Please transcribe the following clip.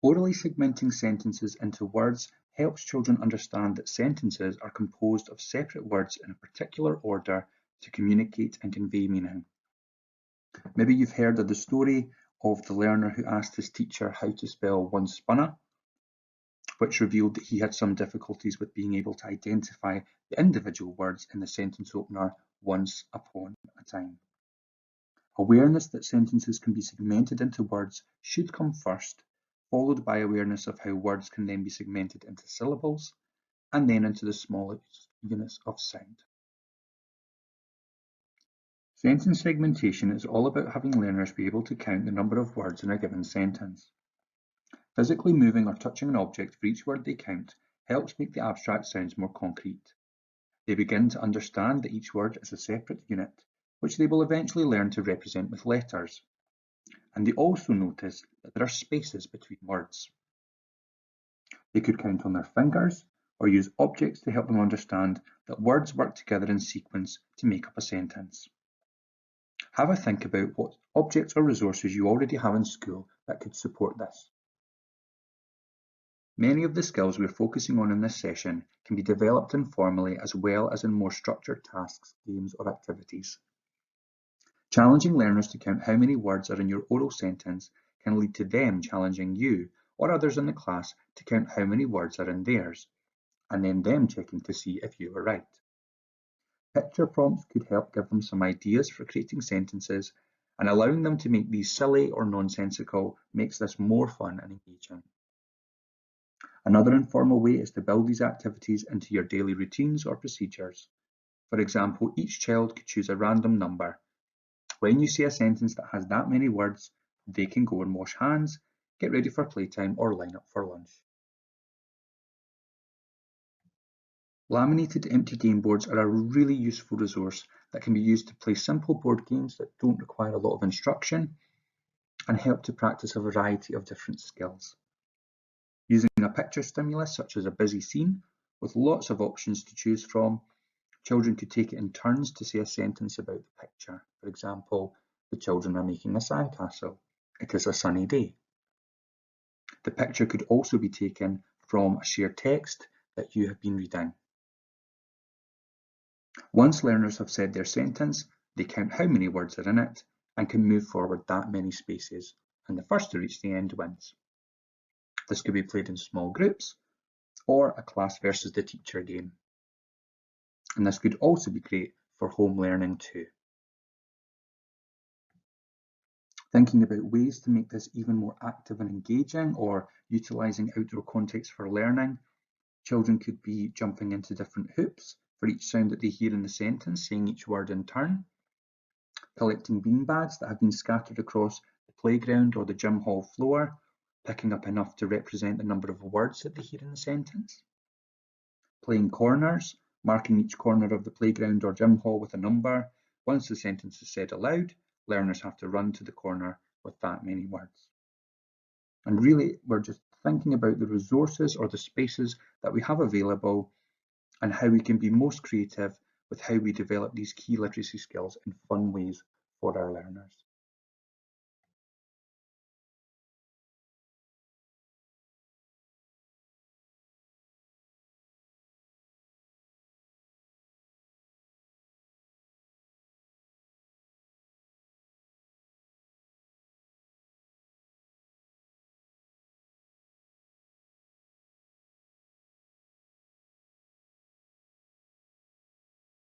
Orally segmenting sentences into words helps children understand that sentences are composed of separate words in a particular order to communicate and convey meaning. Maybe you've heard of the story of the learner who asked his teacher how to spell once spunner, which revealed that he had some difficulties with being able to identify the individual words in the sentence opener once upon a time. Awareness that sentences can be segmented into words should come first, followed by awareness of how words can then be segmented into syllables, and then into the smallest units of sound. Sentence segmentation is all about having learners be able to count the number of words in a given sentence. Physically moving or touching an object for each word they count helps make the abstract sounds more concrete. They begin to understand that each word is a separate unit, which they will eventually learn to represent with letters. And they also notice that there are spaces between words. They could count on their fingers or use objects to help them understand that words work together in sequence to make up a sentence. Have a think about what objects or resources you already have in school that could support this. Many of the skills we're focusing on in this session can be developed informally as well as in more structured tasks, games or activities. Challenging learners to count how many words are in your oral sentence can lead to them challenging you or others in the class to count how many words are in theirs, and then them checking to see if you were right. Picture prompts could help give them some ideas for creating sentences, and allowing them to make these silly or nonsensical makes this more fun and engaging. Another informal way is to build these activities into your daily routines or procedures. For example, each child could choose a random number. When you see a sentence that has that many words, they can go and wash hands, get ready for playtime, or line up for lunch. Laminated empty game boards are a really useful resource that can be used to play simple board games that don't require a lot of instruction and help to practice a variety of different skills. Using a picture stimulus such as a busy scene with lots of options to choose from, children could take it in turns to say a sentence about the picture. For example, the children are making a sandcastle. It is a sunny day. The picture could also be taken from a shared text that you have been reading. Once learners have said their sentence, they count how many words are in it and can move forward that many spaces, and the first to reach the end wins. This could be played in small groups or a class versus the teacher game. And this could also be great for home learning too. Thinking about ways to make this even more active and engaging, or utilising outdoor context for learning, children could be jumping into different hoops for each sound that they hear in the sentence, saying each word in turn, collecting beanbags that have been scattered across the playground or the gym hall floor, picking up enough to represent the number of words that they hear in the sentence, playing corners, marking each corner of the playground or gym hall with a number. Once the sentence is said aloud, learners have to run to the corner with that many words. And really, we're just thinking about the resources or the spaces that we have available and how we can be most creative with how we develop these key literacy skills in fun ways for our learners.